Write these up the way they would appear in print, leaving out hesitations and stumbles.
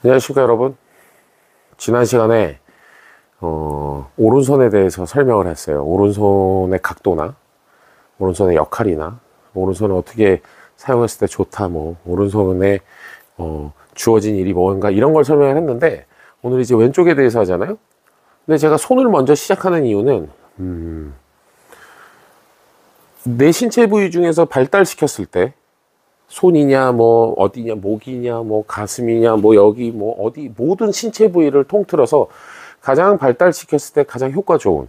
안녕하십니까 여러분. 지난 시간에 오른손에 대해서 설명을 했어요. 오른손의 각도나 오른손의 역할이나 오른손을 어떻게 사용했을 때 좋다, 뭐 오른손에 주어진 일이 뭔가 이런 걸 설명을 했는데, 오늘 이제 왼쪽에 대해서 하잖아요. 근데 제가 손을 먼저 시작하는 이유는 내 신체 부위 중에서 발달시켰을 때, 손이냐 뭐 어디냐, 목이냐 뭐 가슴이냐 뭐 여기 뭐 어디, 모든 신체 부위를 통틀어서 가장 발달시켰을 때 가장 효과 좋은,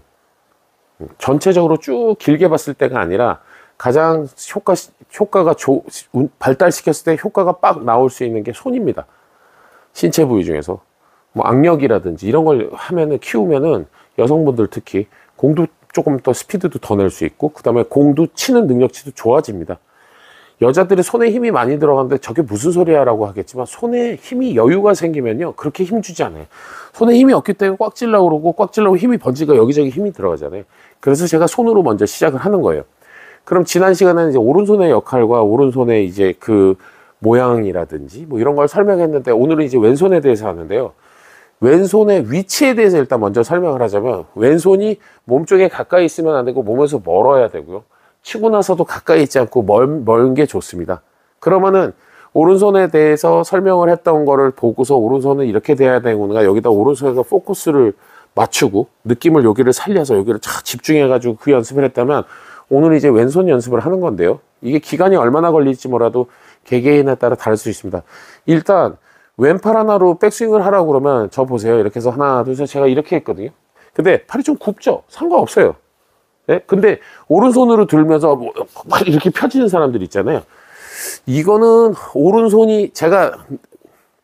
전체적으로 쭉 길게 봤을 때가 아니라 가장 효과가 발달시켰을 때 효과가 빡 나올 수 있는 게 손입니다. 신체 부위 중에서 뭐 악력이라든지 이런 걸 하면은, 키우면은 여성분들 특히 공도 조금 더 스피드도 더 낼 수 있고, 그 다음에 공도 치는 능력치도 좋아집니다. 여자들이 손에 힘이 많이 들어가는데 저게 무슨 소리야 라고 하겠지만, 손에 힘이 여유가 생기면요 그렇게 힘주지 않아요. 손에 힘이 없기 때문에 꽉 찔려고 그러고, 꽉 찔려고 힘이 번지고 여기저기 힘이 들어가잖아요. 그래서 제가 손으로 먼저 시작을 하는 거예요. 그럼 지난 시간에는 이제 오른손의 역할과 오른손의 이제 그 모양이라든지 뭐 이런 걸 설명했는데, 오늘은 이제 왼손에 대해서 하는데요. 왼손의 위치에 대해서 일단 먼저 설명을 하자면, 왼손이 몸쪽에 가까이 있으면 안 되고 몸에서 멀어야 되고요. 치고 나서도 가까이 있지 않고 먼 게 좋습니다. 그러면은 오른손에 대해서 설명을 했던 거를 보고서 오른손은 이렇게 돼야 되는구나, 여기다 오른손에서 포커스를 맞추고 느낌을 여기를 살려서 여기를 쫙 집중해 가지고 그 연습을 했다면, 오늘 이제 왼손 연습을 하는 건데요. 이게 기간이 얼마나 걸릴지 몰라도 개개인에 따라 다를 수 있습니다. 일단 왼팔 하나로 백스윙을 하라고 그러면, 저 보세요. 이렇게 해서 하나 둘 셋, 제가 이렇게 했거든요. 근데 팔이 좀 굽죠? 상관없어요. 네? 근데 오른손으로 들면서 막 이렇게 펴지는 사람들 있잖아요. 이거는 오른손이, 제가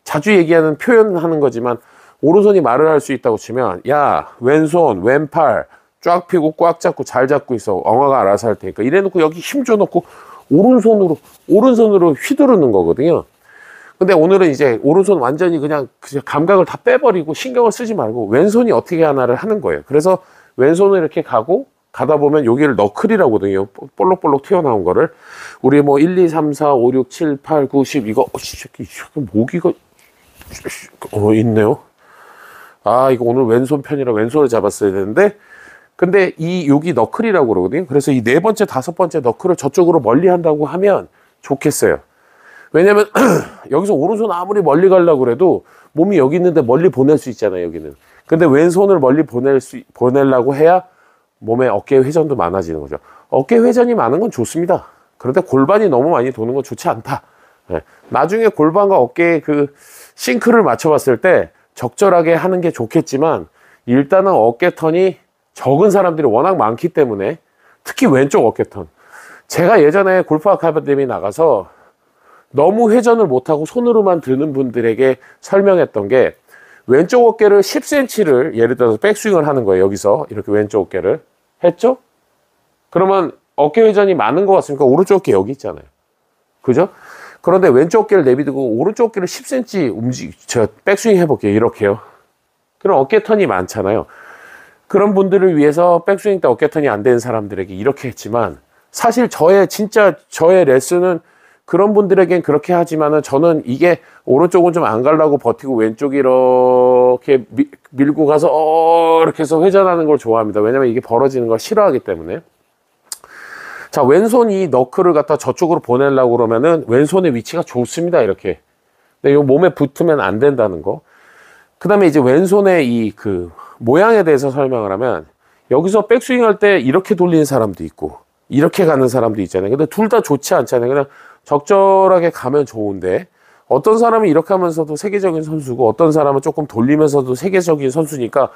자주 얘기하는 표현하는 거지만, 오른손이 말을 할 수 있다고 치면, 야 왼손 왼팔 쫙 펴고 꽉 잡고 잘 잡고 있어, 엉아가 알아서 할 테니까, 이래놓고 여기 힘 줘놓고 오른손으로 휘두르는 거거든요. 근데 오늘은 이제 오른손 완전히 그냥 감각을 다 빼버리고 신경을 쓰지 말고 왼손이 어떻게 하나를 하는 거예요. 그래서 왼손을 이렇게 가다 보면 여기를 너클이라고 하거든요. 볼록볼록 튀어나온 거를. 우리 뭐 1, 2, 3, 4, 5, 6, 7, 8, 9, 10 이거 모기가 있네요. 아, 이거 오늘 왼손 편이라 왼손을 잡았어야 되는데, 근데 여기 너클이라고 그러거든요. 그래서 이 네 번째, 다섯 번째 너클을 저쪽으로 멀리 한다고 하면 좋겠어요. 왜냐면 여기서 오른손 아무리 멀리 가려고 그래도 몸이 여기 있는데 멀리 보낼 수 있잖아요, 여기는. 근데 왼손을 멀리 보내려고 해야 몸에 어깨 회전도 많아지는 거죠. 어깨 회전이 많은 건 좋습니다. 그런데 골반이 너무 많이 도는 건 좋지 않다. 네. 나중에 골반과 어깨의 그 싱크를 맞춰봤을 때 적절하게 하는 게 좋겠지만, 일단은 어깨 턴이 적은 사람들이 워낙 많기 때문에, 특히 왼쪽 어깨 턴. 제가 예전에 골프 아카데미 나가서 너무 회전을 못하고 손으로만 드는 분들에게 설명했던 게, 왼쪽 어깨를 10cm를 예를 들어서 백스윙을 하는 거예요. 여기서 이렇게 왼쪽 어깨를 했죠? 그러면 어깨 회전이 많은 것 같으니까 오른쪽 어깨 여기 있잖아요. 그죠? 그런데 왼쪽 어깨를 내비두고 오른쪽 어깨를 10cm 제가 백스윙 해볼게요. 이렇게요. 그럼 어깨 턴이 많잖아요. 그런 분들을 위해서 백스윙 때 어깨 턴이 안 되는 사람들에게 이렇게 했지만, 사실 저의 레슨은 그런 분들에겐 그렇게 하지만은, 저는 이게 오른쪽은 좀 안 가려고 버티고 왼쪽 이렇게 밀고 가서 이렇게 해서 회전하는 걸 좋아합니다. 왜냐면 이게 벌어지는 걸 싫어하기 때문에. 자, 왼손이 너클을 갖다 저쪽으로 보내려고 그러면은 왼손의 위치가 좋습니다. 이렇게. 근데 이 몸에 붙으면 안 된다는 거. 그 다음에 이제 왼손의 이 그 모양에 대해서 설명을 하면, 여기서 백스윙 할 때 이렇게 돌리는 사람도 있고 이렇게 가는 사람도 있잖아요. 근데 둘 다 좋지 않잖아요. 그냥 적절하게 가면 좋은데, 어떤 사람은 이렇게 하면서도 세계적인 선수고, 어떤 사람은 조금 돌리면서도 세계적인 선수니까,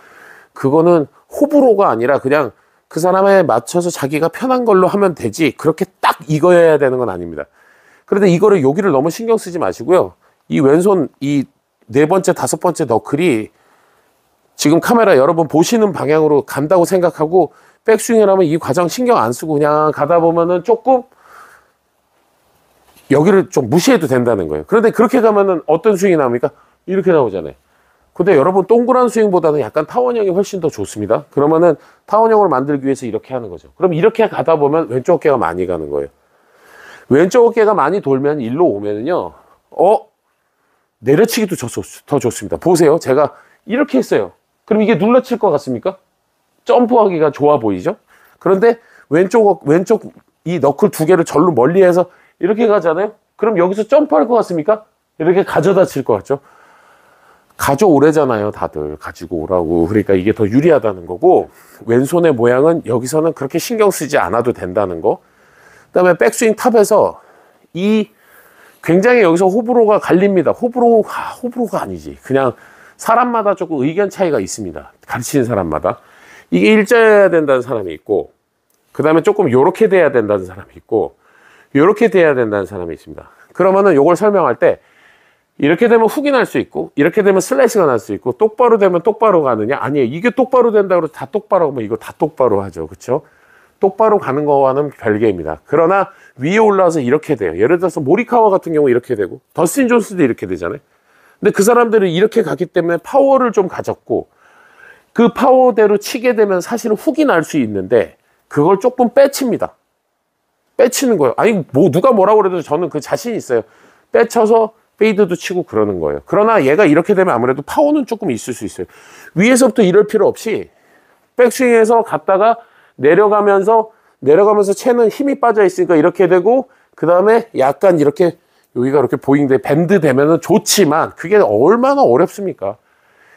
그거는 호불호가 아니라 그냥 그 사람에 맞춰서 자기가 편한 걸로 하면 되지, 그렇게 딱 이거여야 되는 건 아닙니다. 그런데 이거를 여기를 너무 신경 쓰지 마시고요. 이 왼손 이 네 번째, 다섯 번째 너클이 지금 카메라 여러분 보시는 방향으로 간다고 생각하고 백스윙을 하면 이 과정 신경 안 쓰고 그냥 가다 보면은 조금 여기를 좀 무시해도 된다는 거예요. 그런데 그렇게 가면은 어떤 스윙이 나옵니까? 이렇게 나오잖아요. 근데 여러분, 동그란 스윙보다는 약간 타원형이 훨씬 더 좋습니다. 그러면은 타원형을 만들기 위해서 이렇게 하는 거죠. 그럼 이렇게 가다 보면 왼쪽 어깨가 많이 가는 거예요. 왼쪽 어깨가 많이 돌면 일로 오면은요, 내려치기도 더 좋습니다. 보세요. 제가 이렇게 했어요. 그럼 이게 눌러칠 것 같습니까? 점프하기가 좋아 보이죠? 그런데 왼쪽 이 너클 두 개를 절로 멀리해서 이렇게 가잖아요. 그럼 여기서 점프할 것 같습니까? 이렇게 가져다 칠 것 같죠? 가져오래잖아요. 다들 가지고 오라고. 그러니까 이게 더 유리하다는 거고, 왼손의 모양은 여기서는 그렇게 신경 쓰지 않아도 된다는 거. 그다음에 백스윙 탑에서 이 굉장히 여기서 호불호가 갈립니다. 호불호가 아니지. 그냥 사람마다 조금 의견 차이가 있습니다. 가르치는 사람마다. 이게 일자여야 된다는 사람이 있고, 그 다음에 조금 요렇게 돼야 된다는 사람이 있고, 요렇게 돼야 된다는 사람이 있습니다. 그러면은 요걸 설명할 때, 이렇게 되면 훅이 날 수 있고, 이렇게 되면 슬래시가 날 수 있고, 똑바로 되면 똑바로 가느냐? 아니에요. 이게 똑바로 된다고 해서 다 똑바로 하면 이거 다 똑바로 하죠. 그쵸? 똑바로 가는 거와는 별개입니다. 그러나 위에 올라와서 이렇게 돼요. 예를 들어서 모리카와 같은 경우 이렇게 되고, 더스틴 존스도 이렇게 되잖아요. 근데 그 사람들은 이렇게 가기 때문에 파워를 좀 가졌고, 그 파워대로 치게 되면 사실은 훅이 날 수 있는데, 그걸 조금 빼칩니다. 빼치는 거예요. 아니, 뭐, 누가 뭐라고 그래도 저는 그 자신 있어요. 빼쳐서 페이드도 치고 그러는 거예요. 그러나 얘가 이렇게 되면 아무래도 파워는 조금 있을 수 있어요. 위에서부터 이럴 필요 없이, 백스윙에서 갔다가 내려가면서 채는 힘이 빠져 있으니까 이렇게 되고, 그 다음에 약간 이렇게, 여기가 이렇게 보이는데 밴드 되면은 좋지만, 그게 얼마나 어렵습니까?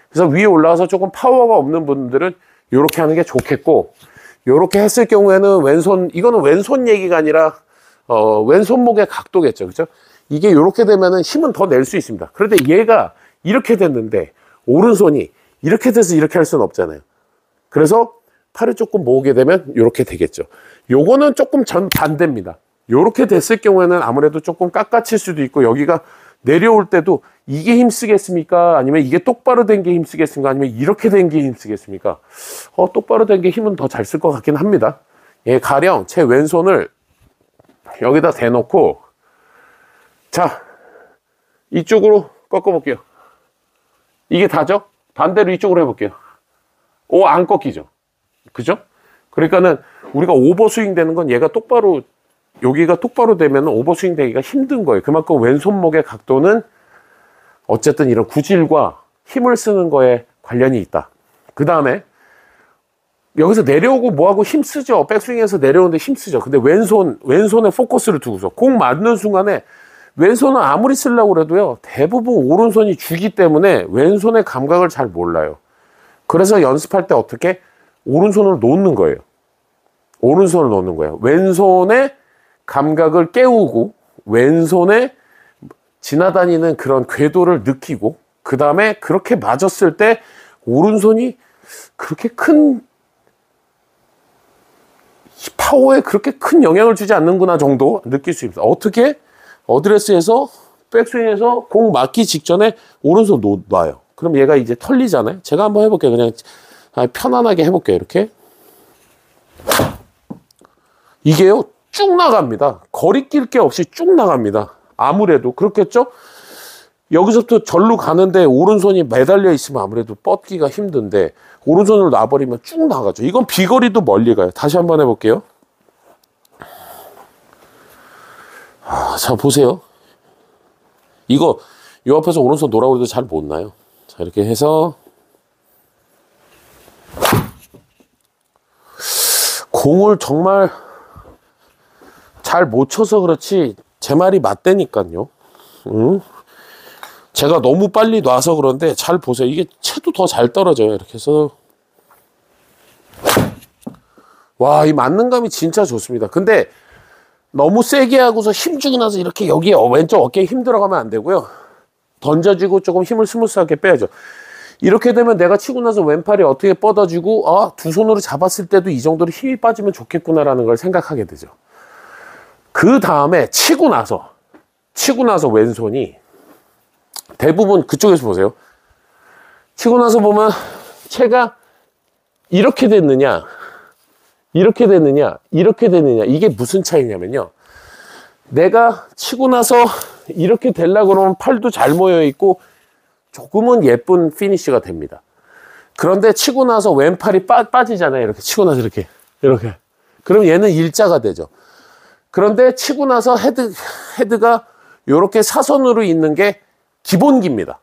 그래서 위에 올라와서 조금 파워가 없는 분들은 이렇게 하는 게 좋겠고, 이렇게 했을 경우에는 이거는 왼손 얘기가 아니라, 왼손목의 각도겠죠. 그죠? 이게 이렇게 되면은 힘은 더 낼 수 있습니다. 그런데 얘가 이렇게 됐는데, 오른손이 이렇게 돼서 이렇게 할 수는 없잖아요. 그래서 팔을 조금 모으게 되면 이렇게 되겠죠. 요거는 조금 반대입니다. 이렇게 됐을 경우에는 아무래도 조금 깎아칠 수도 있고, 여기가 내려올 때도 이게 힘쓰겠습니까? 아니면 이게 똑바로 된 게 힘쓰겠습니까? 아니면 이렇게 된 게 힘쓰겠습니까? 똑바로 된 게 힘은 더 잘 쓸 것 같긴 합니다. 예, 가령 제 왼손을 여기다 대놓고, 자, 이쪽으로 꺾어볼게요. 이게 다죠? 반대로 이쪽으로 해볼게요. 안 꺾이죠? 그죠? 그러니까는 우리가 오버스윙 되는 건 얘가 똑바로, 여기가 똑바로 되면 오버스윙 되기가 힘든 거예요. 그만큼 왼손목의 각도는 어쨌든 이런 구질과 힘을 쓰는 거에 관련이 있다. 그 다음에 여기서 내려오고 뭐하고 힘쓰죠. 백스윙에서 내려오는데 힘쓰죠. 근데 왼손에 포커스를 두고서 공 맞는 순간에 왼손은 아무리 쓰려고 그래도요, 대부분 오른손이 주기 때문에 왼손의 감각을 잘 몰라요. 그래서 연습할 때 어떻게? 오른손을 놓는 거예요. 오른손을 놓는 거예요. 왼손의 감각을 깨우고, 왼손에 지나다니는 그런 궤도를 느끼고, 그 다음에 그렇게 맞았을 때 오른손이 그렇게 큰 파워에 그렇게 큰 영향을 주지 않는구나 정도 느낄 수 있습니다. 어떻게? 어드레스에서 백스윙에서 공 맞기 직전에 오른손 놔요. 그럼 얘가 이제 털리잖아요. 제가 한번 해볼게요. 그냥 편안하게 해볼게요. 이렇게. 이게요, 쭉 나갑니다. 거리 낄 게 없이 쭉 나갑니다. 아무래도 그렇겠죠? 여기서부터 절로 가는데 오른손이 매달려 있으면 아무래도 뻗기가 힘든데, 오른손을 놔버리면 쭉 나가죠. 이건 비거리도 멀리 가요. 다시 한번 해볼게요. 자, 보세요. 이거 요 앞에서 오른손 놓으라고 해도 잘 못 나요. 자, 이렇게 해서 공을 정말 잘 못 쳐서 그렇지 제 말이 맞다니까요. 제가 너무 빨리 놔서 그런데 잘 보세요. 이게 채도 더 잘 떨어져요. 이렇게 해서 와, 이 맞는 감이 진짜 좋습니다. 근데 너무 세게 하고서 힘주고 나서 이렇게 여기에 왼쪽 어깨에 힘 들어가면 안 되고요. 던져주고 조금 힘을 스무스하게 빼야죠. 이렇게 되면 내가 치고 나서 왼팔이 어떻게 뻗어지고, 두 손으로 잡았을 때도 이 정도로 힘이 빠지면 좋겠구나라는 걸 생각하게 되죠. 그 다음에 치고 나서 왼손이 대부분 그쪽에서 보세요. 치고 나서 보면 채가 이렇게 됐느냐, 이렇게 됐느냐, 이렇게 됐느냐. 이게 무슨 차이냐면요. 내가 치고 나서 이렇게 되려고 그러면 팔도 잘 모여 있고 조금은 예쁜 피니쉬가 됩니다. 그런데 치고 나서 왼팔이 빠지잖아요. 이렇게 치고 나서 이렇게. 그럼 얘는 일자가 되죠. 그런데 치고 나서 헤드가 이렇게 사선으로 있는 게 기본기입니다.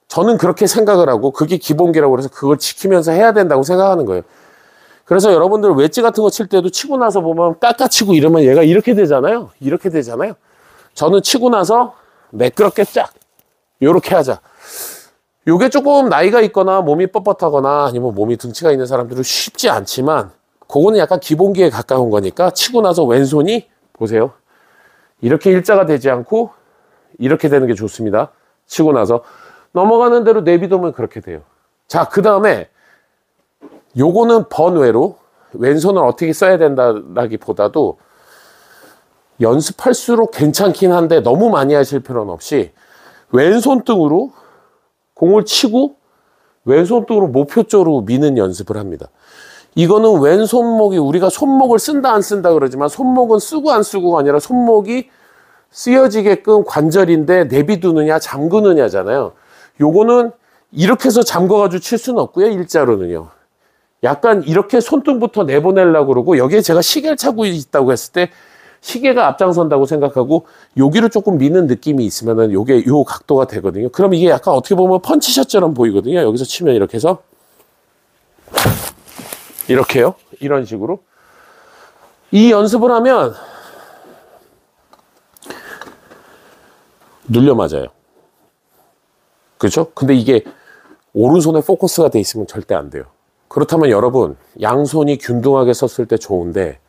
저는 그렇게 생각을 하고 그게 기본기라고 그래서 그걸 지키면서 해야 된다고 생각하는 거예요. 그래서 여러분들 웨지 같은 거 칠 때도 치고 나서 보면 깎아치고 이러면 얘가 이렇게 되잖아요. 이렇게 되잖아요. 저는 치고 나서 매끄럽게 쫙 요렇게 하자. 요게 조금 나이가 있거나 몸이 뻣뻣하거나 아니면 몸이 등치가 있는 사람들은 쉽지 않지만 그거는 약간 기본기에 가까운 거니까 치고 나서 왼손이 보세요. 이렇게 일자가 되지 않고 이렇게 되는 게 좋습니다. 치고 나서 넘어가는 대로 내비두면 그렇게 돼요. 자, 그 다음에 요거는 번외로 왼손을 어떻게 써야 된다라기보다도 연습할수록 괜찮긴 한데 너무 많이 하실 필요는 없이 왼손등으로 공을 치고 왼손등으로 목표 쪽으로 미는 연습을 합니다. 이거는 왼손목이 우리가 손목을 쓴다 안 쓴다 그러지만 손목은 쓰고 안 쓰고가 아니라 손목이 쓰여지게끔 관절인데 내비두느냐 잠그느냐잖아요. 요거는 이렇게 해서 잠궈가지고 칠 수는 없고요. 일자로는요. 약간 이렇게 손등부터 내보내려고 그러고 여기에 제가 시계를 차고 있다고 했을 때 시계가 앞장선다고 생각하고 여기를 조금 미는 느낌이 있으면은 요게 요 각도가 되거든요. 그럼 이게 약간 어떻게 보면 펀치샷처럼 보이거든요. 여기서 치면 이렇게 해서 이렇게요. 이런 식으로 이 연습을 하면 눌려 맞아요. 그렇죠? 근데 이게 오른손에 포커스가 돼 있으면 절대 안 돼요. 그렇다면 여러분 양손이 균등하게 섰을 때 좋은데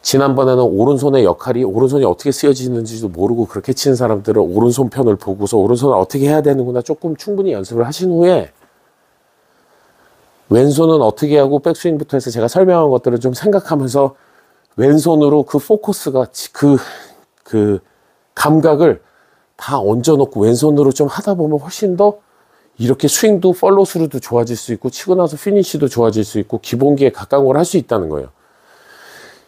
지난번에는 오른손의 역할이 오른손이 어떻게 쓰여지는지도 모르고 그렇게 치는 사람들은 오른손 편을 보고서 오른손을 어떻게 해야 되는구나 조금 충분히 연습을 하신 후에 왼손은 어떻게 하고 백스윙부터 해서 제가 설명한 것들을 좀 생각하면서 왼손으로 그 포커스가 그 감각을 다 얹어놓고 왼손으로 좀 하다 보면 훨씬 더 이렇게 스윙도 팔로우스루도 좋아질 수 있고 치고 나서 피니쉬도 좋아질 수 있고 기본기에 가까운 걸 할 수 있다는 거예요.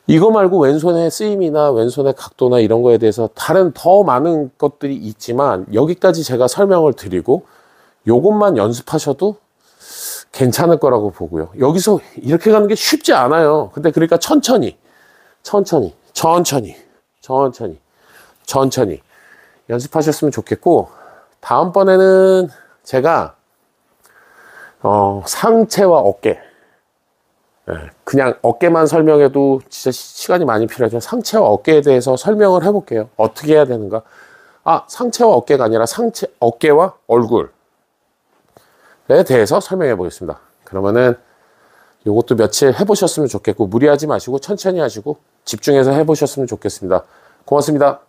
이거 말고 왼손의 쓰임이나 왼손의 각도나 이런 거에 대해서 다른 더 많은 것들이 있지만 여기까지 제가 설명을 드리고 요것만 연습하셔도 괜찮을 거라고 보고요. 여기서 이렇게 가는 게 쉽지 않아요. 근데 그러니까 천천히 연습하셨으면 좋겠고 다음번에는 제가 상체와 어깨 그냥 어깨만 설명해도 진짜 시간이 많이 필요하지만 상체와 어깨에 대해서 설명을 해볼게요. 어떻게 해야 되는가? 상체와 어깨가 아니라 어깨와 얼굴에 대해서 설명해 보겠습니다. 그러면은 요것도 며칠 해보셨으면 좋겠고 무리하지 마시고 천천히 하시고 집중해서 해보셨으면 좋겠습니다. 고맙습니다.